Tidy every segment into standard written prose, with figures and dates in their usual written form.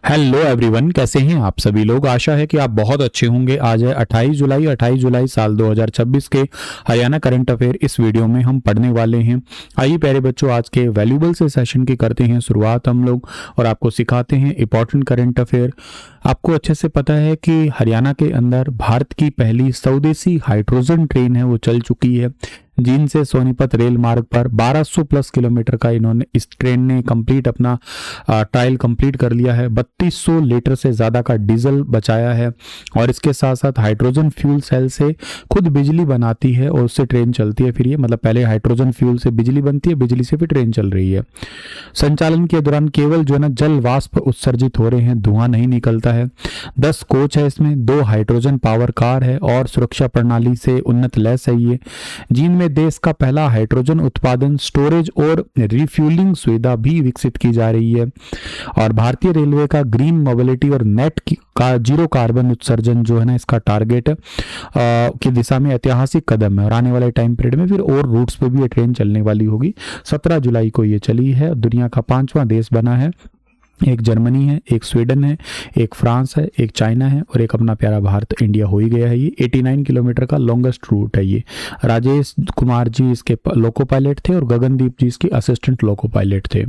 Hello everyone, कैसे हैं आप सभी लोग। आशा है कि आप बहुत अच्छे होंगे। आज है 28 जुलाई साल 2026 के हरियाणा करंट अफेयर। इस वीडियो में हम पढ़ने वाले हैं। आइए प्यारे बच्चों, आज के वैल्यूबल से सेशन की करते हैं शुरुआत हम लोग और आपको सिखाते हैं इंपॉर्टेंट करंट अफेयर। आपको अच्छे से पता है कि हरियाणा के अंदर भारत की पहली स्वदेशी हाइड्रोजन ट्रेन है वो चल चुकी है। जींद से सोनीपत रेल मार्ग पर 1200 प्लस किलोमीटर का इस ट्रेन ने कंप्लीट अपना ट्रायल कंप्लीट कर लिया है। 3200 लीटर से ज़्यादा का डीजल बचाया है और इसके साथ साथ हाइड्रोजन फ्यूल सेल से खुद बिजली बनाती है और उससे ट्रेन चलती है। फिर ये मतलब पहले हाइड्रोजन फ्यूल से बिजली बनती है, बिजली से फिर ट्रेन चल रही है। संचालन के दौरान केवल जो है ना जल वाष्प उत्सर्जित हो रहे हैं, धुआं नहीं निकलता है। 10 कोच है इसमें, 2 हाइड्रोजन पावर कार है और सुरक्षा प्रणाली से उन्नत लैस है ये। जींद में देश का पहला हाइड्रोजन उत्पादन, स्टोरेज और रिफ्यूलिंग सुविधा भी विकसित की जा रही है। और भारतीय रेलवे का ग्रीन मोबिलिटी और नेट का जीरो कार्बन उत्सर्जन जो है ना इसका टारगेट की दिशा में ऐतिहासिक कदम है और आने वाले टाइम पीरियड में फिर और रूट्स पे भी ये ट्रेन चलने वाली होगी। 17 जुलाई को ये चली है। दुनिया का 5वां देश बना है। एक जर्मनी है, एक स्वीडन है, एक फ्रांस है, एक चाइना है और एक अपना प्यारा भारत इंडिया हो ही गया है। ये 89 किलोमीटर का लॉन्गेस्ट रूट है ये। राजेश कुमार जी इसके लोको पायलट थे और गगनदीप जी इसके असिस्टेंट लोको पायलट थे।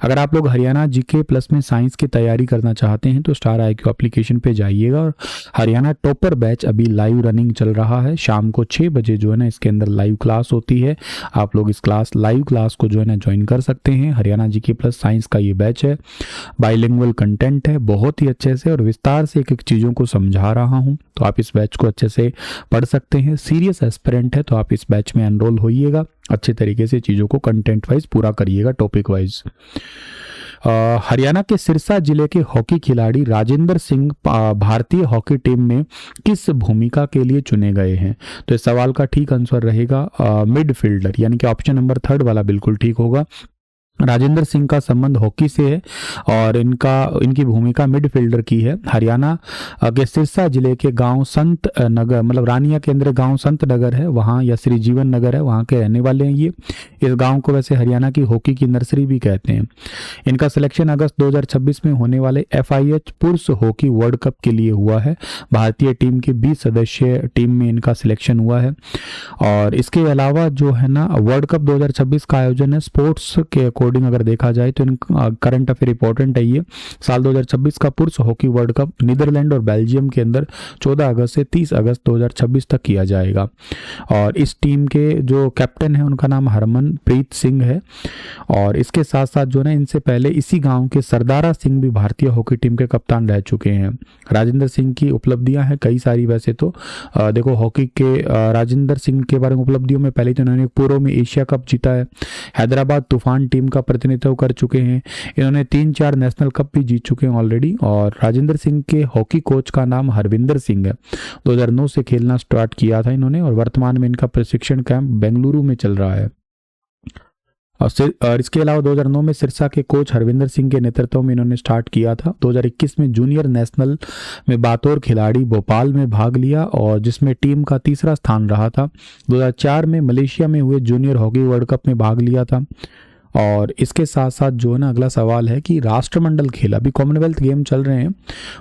अगर आप लोग हरियाणा जीके प्लस में साइंस की तैयारी करना चाहते हैं तो स्टार IQ एप्लीकेशन पे जाइएगा और हरियाणा टॉपर बैच अभी लाइव रनिंग चल रहा है। शाम को 6 बजे जो है ना इसके अंदर लाइव क्लास होती है। आप लोग इस लाइव क्लास को जो है ना ज्वाइन कर सकते हैं। हरियाणा जीके प्लस साइंस का ये बैच है। बाइलिंगुअल कंटेंट है, बहुत ही अच्छे से और विस्तार से एक एक चीज़ों को समझा रहा हूं, तो आप इस बैच को अच्छे से पढ़ सकते हैं। सीरियस एस्पिरेंट है तो आप इस बैच में एनरोल होइएगा, अच्छे तरीके से चीज़ों को कंटेंट वाइज पूरा करिएगा, टॉपिक वाइज। हरियाणा के सिरसा जिले के हॉकी खिलाड़ी राजेंद्र सिंह भारतीय हॉकी टीम में किस भूमिका के लिए चुने गए हैं? तो इस सवाल का ठीक आंसर रहेगा मिडफील्डर, यानी कि ऑप्शन नंबर 3 वाला बिल्कुल ठीक होगा। राजेंद्र सिंह का संबंध हॉकी से है और इनकी भूमिका मिडफील्डर की है। हरियाणा के सिरसा जिले के गांव संत नगर, मतलब रानिया के अंदर गांव संत नगर है वहां, या श्री जीवन नगर है, वहां के रहने वाले हैं ये। इस गांव को वैसे हरियाणा की हॉकी की नर्सरी भी कहते हैं। इनका सिलेक्शन अगस्त 2026 में होने वाले FIH पुरुष हॉकी वर्ल्ड कप के लिए हुआ है। भारतीय टीम की 20 सदस्यीय टीम में इनका सिलेक्शन हुआ है। और इसके अलावा जो है ना वर्ल्ड कप 2026 का आयोजन है स्पोर्ट्स के अकॉर्डिंग अगर देखा जाए तो इन करंट अफेयर इंपॉर्टेंट है ये। साल 2026 का पुरुष हॉकी वर्ल्ड कप नीदरलैंड और बेल्जियम के अंदर 14 अगस्त से 30 अगस्त 2026 तक किया जाएगा। और इस टीम के जो कैप्टन है उनका नाम हरमनप्रीत सिंह है। और इसके साथ साथ जो है इनसे पहले इसी गांव के सरदारा सिंह भी भारतीय हॉकी टीम के कप्तान रह चुके हैं। राजेंद्र सिंह की उपलब्धियां हैं कई सारी वैसे तो। देखो हॉकी के राजेंद्र सिंह के बारे में उपलब्धियों में पहले तो इन्होंने पूर्व में एशिया कप जीता है, हैदराबाद तूफान टीम का प्रतिनिधित्व कर चुके हैं, इन्होंने 3-4 नेशनल कप भी जीत चुके हैं ऑलरेडी। और राजेंद्र सिंह के हॉकी कोच का नाम हरविंदर सिंह है। 2009 से खेलना स्टार्ट किया था इन्होंने और वर्तमान में इनका प्रशिक्षण कैंप बेंगलुरु में चल रहा है। और इसके अलावा 2009 में सिरसा के कोच हरविंदर सिंह के नेतृत्व में इन्होंने स्टार्ट किया था। 2021 में जूनियर नेशनल में बतौर खिलाड़ी भोपाल में भाग लिया और जिसमें टीम का 3रा स्थान रहा था। 2004 में मलेशिया में हुए जूनियर हॉकी वर्ल्ड कप में भाग लिया था। और इसके साथ साथ जो है ना अगला सवाल है कि राष्ट्रमंडल खेल, अभी कॉमनवेल्थ गेम चल रहे हैं,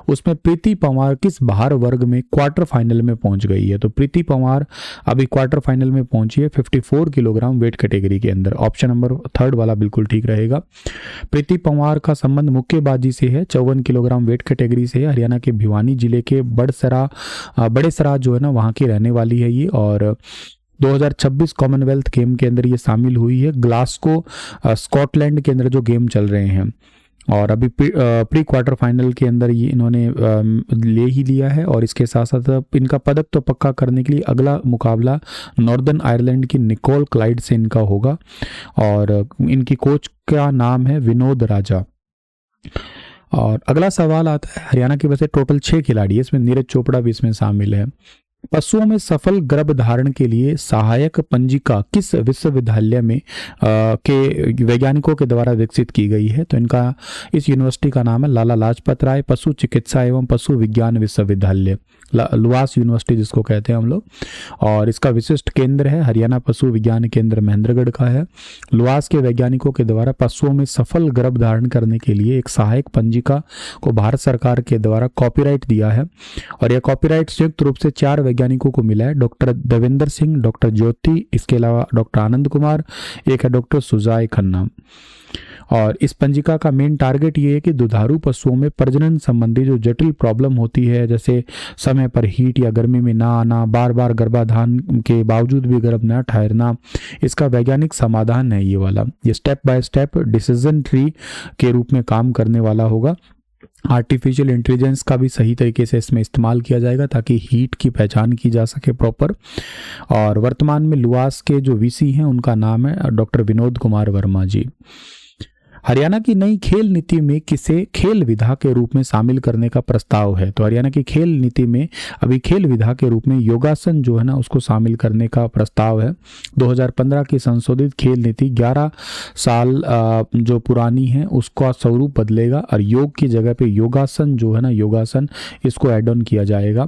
उसमें प्रीति पंवार किस भार वर्ग में क्वार्टर फाइनल में पहुंच गई है? तो प्रीति पंवार अभी क्वार्टर फाइनल में पहुंची है 54 किलोग्राम वेट कैटेगरी के अंदर। ऑप्शन नंबर 3 वाला बिल्कुल ठीक रहेगा। प्रीति पंवार का संबंध मुक्केबाजी से है, 54 किलोग्राम वेट कैटेगरी से है। हरियाणा के भिवानी जिले के बड़े सरा जो है ना वहाँ की रहने वाली है ये। और 2026 कॉमनवेल्थ गेम के अंदर ये शामिल हुई है। ग्लासगो स्कॉटलैंड के अंदर जो गेम चल रहे हैं और अभी प्री क्वार्टर फाइनल के अंदर ये इन्होंने ले ही लिया है। और इसके साथ साथ इनका पदक तो पक्का करने के लिए अगला मुकाबला नॉर्दर्न आयरलैंड की निकोल क्लाइड से इनका होगा। और इनकी कोच का नाम है विनोद राजा। और अगला सवाल आता है, हरियाणा के वैसे टोटल 6 खिलाड़ी है, इसमें नीरज चोपड़ा भी इसमें शामिल है। पशुओं में सफल गर्भधारण के लिए सहायक पंजिका किस विश्वविद्यालय में के वैज्ञानिकों के द्वारा विकसित की गई है? तो इस यूनिवर्सिटी का नाम है लाला लाजपत राय पशु चिकित्सा एवं पशु विज्ञान विश्वविद्यालय, लुवास यूनिवर्सिटी जिसको कहते हैं हम लोग। और इसका विशिष्ट केंद्र है हरियाणा पशु विज्ञान केंद्र महेंद्रगढ़ का है। लुवास के वैज्ञानिकों के द्वारा पशुओं में सफल गर्भधारण करने के लिए एक सहायक पंजिका को भारत सरकार के द्वारा कॉपीराइट दिया है, और यह कॉपीराइट संयुक्त रूप से 4 वैज्ञानिकों को मिला है, डॉक्टर देवेंद्र सिंह, डॉक्टर ज्योति, इसके अलावा डॉक्टर आनंद कुमार, एक है डॉक्टर सुजाय खन्ना। और इस पंजिका का मेन टारगेट ये है कि दुधारू पशुओं में प्रजनन संबंधी जो जटिल प्रॉब्लम होती है, जैसे समय पर हीट या गर्मी में ना आना, बार बार गर्भाधान के बावजूद भी गर्भ न ठहरना, इसका वैज्ञानिक समाधान है ये वाला। ये step by step decision tree के रूप में काम करने वाला होगा। आर्टिफिशियल इंटेलिजेंस का भी सही तरीके से इसमें इस्तेमाल किया जाएगा ताकि हीट की पहचान की जा सके प्रॉपर। और वर्तमान में लुवास के जो वीसी हैं उनका नाम है डॉक्टर विनोद कुमार वर्मा जी। हरियाणा की नई खेल नीति में किसे खेल विधा के रूप में शामिल करने का प्रस्ताव है? तो हरियाणा की खेल नीति में अभी खेल विधा के रूप में योगासन जो है ना उसको शामिल करने का प्रस्ताव है। 2015 की संशोधित खेल नीति 11 साल जो पुरानी है उसका स्वरूप बदलेगा और योग की जगह पे योगासन जो है ना, योगासन इसको ऐड ऑन किया जाएगा।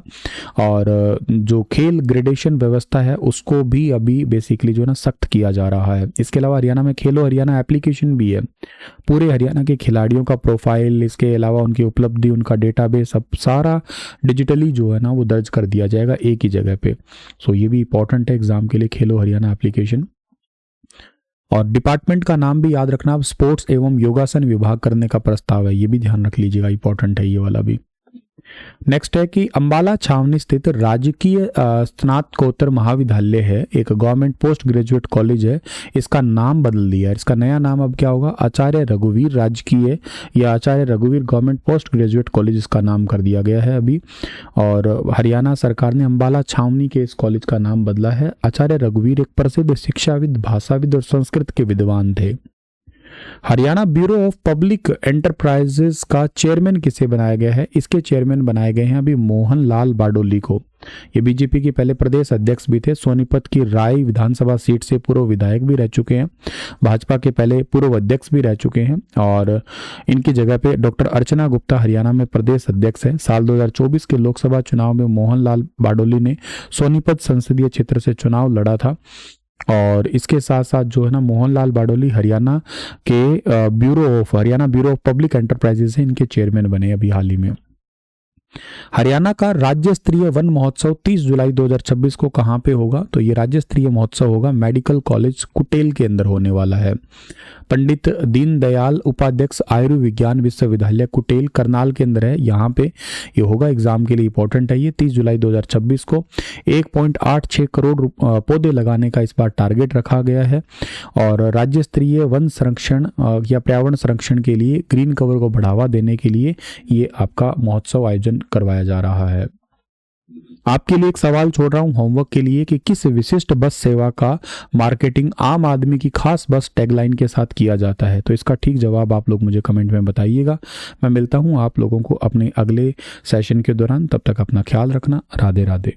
और जो खेल ग्रेडेशन व्यवस्था है उसको भी अभी बेसिकली जो है ना सख्त किया जा रहा है। इसके अलावा हरियाणा में खेलो हरियाणा एप्लीकेशन भी है। पूरे हरियाणा के खिलाड़ियों का प्रोफाइल, इसके अलावा उनकी उपलब्धि, उनका डेटाबेस, सब सारा डिजिटली जो है ना वो दर्ज कर दिया जाएगा एक ही जगह पे। सो ये भी इंपॉर्टेंट है एग्जाम के लिए, खेलो हरियाणा एप्लीकेशन। और डिपार्टमेंट का नाम भी याद रखना, स्पोर्ट्स एवं योगासन विभाग करने का प्रस्ताव है, ये भी ध्यान रख लीजिएगा, इंपॉर्टेंट है ये वाला भी। नेक्स्ट है कि अंबाला छावनी स्थित राजकीय स्नातकोत्तर महाविद्यालय है, एक गवर्नमेंट पोस्ट ग्रेजुएट कॉलेज है, इसका नाम बदल दिया है। इसका नया नाम अब क्या होगा? आचार्य रघुवीर राजकीय या आचार्य रघुवीर गवर्नमेंट पोस्ट ग्रेजुएट कॉलेज इसका नाम कर दिया गया है अभी। और हरियाणा सरकार ने अंबाला छावनी के इस कॉलेज का नाम बदला है। आचार्य रघुवीर एक प्रसिद्ध शिक्षाविद, भाषाविद और संस्कृत के विद्वान थे। Haryana bureau of public enterprises का चेयरमैन किसे बनाया गया है? इसके चेयरमैन बनाए गए हैं अभी मोहन लाल बाडोली को। ये बीजेपी के पहले प्रदेश अध्यक्ष भी थे, सोनीपत की राय विधानसभा सीट से पूर्व विधायक भी रह चुके हैं, भाजपा के पहले पूर्व अध्यक्ष भी रह चुके हैं। और इनकी जगह पे डॉक्टर अर्चना गुप्ता हरियाणा में प्रदेश अध्यक्ष है। साल 2024 के लोकसभा चुनाव में मोहन लाल बाडोली ने सोनीपत संसदीय क्षेत्र से चुनाव लड़ा था। और इसके साथ साथ जो है ना मोहनलाल बाडोली Haryana bureau of public enterprises है, इनके चेयरमैन बने अभी हाल ही में। हरियाणा का राज्य स्तरीय वन महोत्सव 30 जुलाई 2026 को कहां पे होगा? तो ये राज्य स्तरीय महोत्सव होगा मेडिकल कॉलेज कुटेल के अंदर होने वाला है। पंडित दीनदयाल उपाध्याय आयुर्विज्ञान विश्वविद्यालय कुटेल करनाल के अंदर है, यहाँ पे ये होगा। एग्जाम के लिए इंपॉर्टेंट है ये। 30 जुलाई 2026 को 1.86 करोड़ पौधे लगाने का इस बार टारगेट रखा गया है। और राज्य स्तरीय वन संरक्षण या पर्यावरण संरक्षण के लिए ग्रीन कवर को बढ़ावा देने के लिए ये आपका महोत्सव आयोजन करवाया जा रहा है। आपके लिए एक सवाल छोड़ रहा हूं होमवर्क के लिए कि किस विशिष्ट बस सेवा का मार्केटिंग आम आदमी की खास बस टैगलाइन के साथ किया जाता है? तो इसका ठीक जवाब आप लोग मुझे कमेंट में बताइएगा। मैं मिलता हूं आप लोगों को अपने अगले सेशन के दौरान, तब तक अपना ख्याल रखना। राधे राधे।